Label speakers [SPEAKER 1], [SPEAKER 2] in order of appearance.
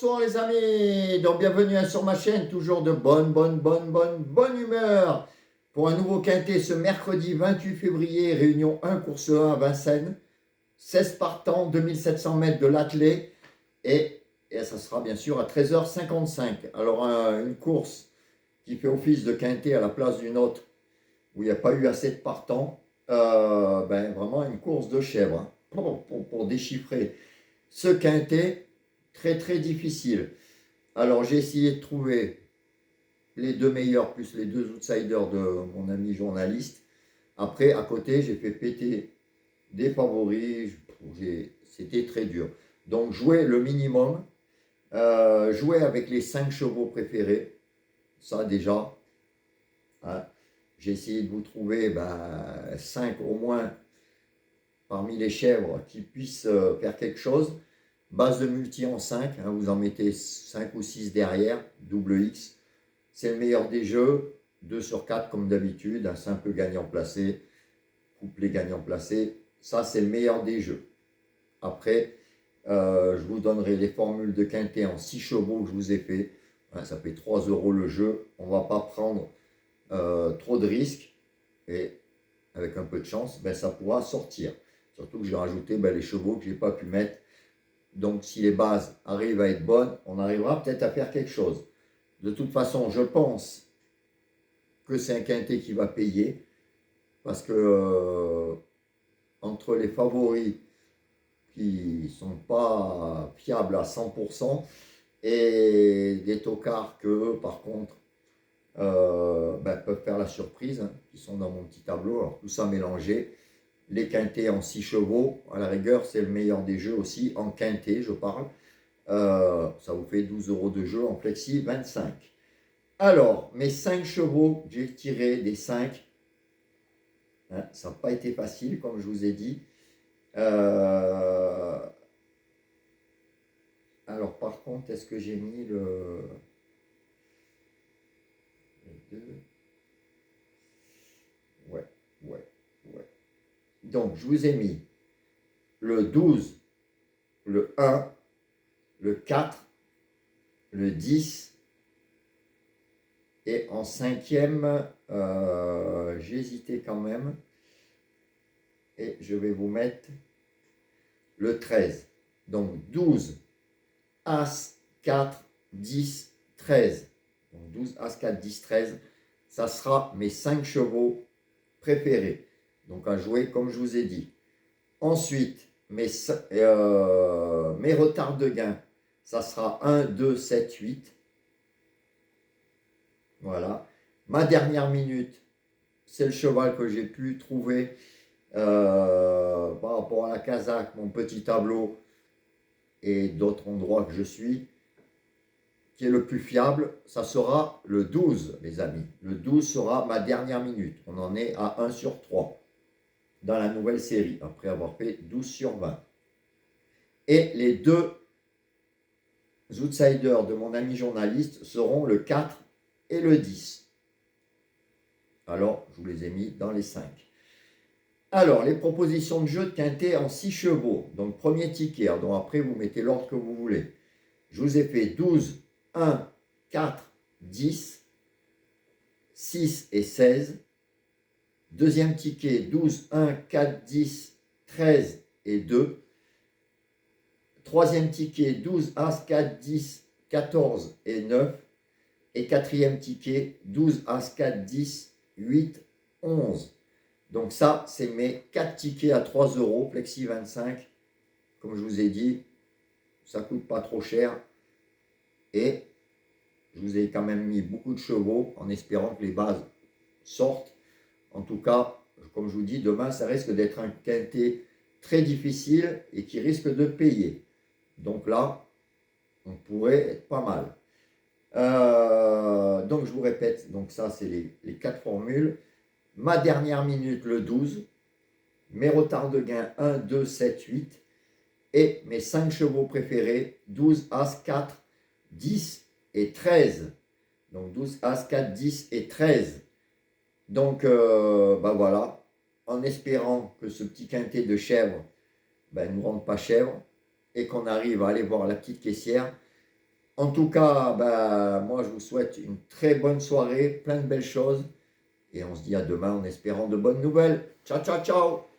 [SPEAKER 1] Bonsoir les amis, donc bienvenue sur ma chaîne, toujours de bonne humeur pour un nouveau quintet ce mercredi 28 février, réunion 1, course 1 à Vincennes, 16 partants, 2700 mètres de l'attelé et ça sera bien sûr à 13h55. Alors une course qui fait office de quintet à la place d'une autre où il n'y a pas eu assez de partants, vraiment une course de chèvre hein, pour déchiffrer ce quintet. Très difficile. Alors j'ai essayé de trouver les deux meilleurs plus les deux outsiders de mon ami journaliste. Après, à côté, j'ai fait péter des favoris. C'était très dur. Donc jouer le minimum. Jouer avec les 5 chevaux préférés. Ça déjà. Hein. J'ai essayé de vous trouver 5 au moins parmi les chèvres qui puissent faire quelque chose. Base de multi en 5, hein, vous en mettez 5 ou 6 derrière, double X. C'est le meilleur des jeux, 2 sur 4 comme d'habitude, un simple gagnant placé, couplet gagnant placé. Ça, c'est le meilleur des jeux. Après, je vous donnerai les formules de quintet en 6 chevaux que je vous ai fait. Hein, ça fait 3 € le jeu. On ne va pas prendre trop de risques. Et avec un peu de chance, ça pourra sortir. Surtout que j'ai rajouté les chevaux que je n'ai pas pu mettre. Donc si les bases arrivent à être bonnes, on arrivera peut-être à faire quelque chose. De toute façon, je pense que c'est un quintet qui va payer. Parce que entre les favoris qui ne sont pas fiables à 100% et des tocards que eux, par contre, peuvent faire la surprise, hein, qui sont dans mon petit tableau. Alors tout ça mélangé. Les quintets en 6 chevaux, à la rigueur, c'est le meilleur des jeux aussi, en quintet, je parle. Ça vous fait 12 € de jeu en flexi 25. Alors, mes 5 chevaux, j'ai tiré des 5. Hein, ça n'a pas été facile, comme je vous ai dit. Alors, par contre, est-ce que j'ai mis les deux? Ouais. Donc, je vous ai mis le 12, le 1, le 4, le 10, et en 5e, j'hésitais quand même, et je vais vous mettre le 13. Donc 12, As, 4, 10, 13. Donc 12, As, 4, 10, 13. Ça sera mes 5 chevaux préférés. Donc à jouer comme je vous ai dit. Ensuite, mes retards de gain, ça sera 1, 2, 7, 8. Voilà. Ma dernière minute, c'est le cheval que j'ai pu trouver par rapport à la Kazakh, mon petit tableau et d'autres endroits que je suis, qui est le plus fiable. Ça sera le 12, les amis. Le 12 sera ma dernière minute. On en est à 1 sur 3 dans la nouvelle série, après avoir fait 12 sur 20. Et les deux outsiders de mon ami journaliste seront le 4 et le 10. Alors, je vous les ai mis dans les 5. Alors, les propositions de jeu de quintet en 6 chevaux. Donc, premier ticket. Donc, après, vous mettez l'ordre que vous voulez. Je vous ai fait 12, 1, 4, 10, 6 et 16. Deuxième ticket, 12, 1, 4, 10, 13 et 2. Troisième ticket, 12, As, 4, 10, 14 et 9. Et quatrième ticket, 12, As, 4, 10, 8, 11. Donc ça, c'est mes 4 tickets à 3 €, Flexi 25. Comme je vous ai dit, ça ne coûte pas trop cher. Et je vous ai quand même mis beaucoup de chevaux en espérant que les bases sortent. En tout cas, comme je vous dis, demain, ça risque d'être un quintet très difficile et qui risque de payer. Donc là, on pourrait être pas mal. Donc je vous répète, donc ça c'est les 4 formules. Ma dernière minute le 12, mes retards de gain 1, 2, 7, 8 et mes 5 chevaux préférés 12, As, 4, 10 et 13. Donc 12, As, 4, 10 et 13. Donc voilà, en espérant que ce petit quintet de chèvre ne nous rende pas chèvre et qu'on arrive à aller voir la petite caissière En tout cas, bah, moi je vous souhaite une très bonne soirée, plein de belles choses. Et on se dit à demain en espérant de bonnes nouvelles. Ciao, ciao, ciao!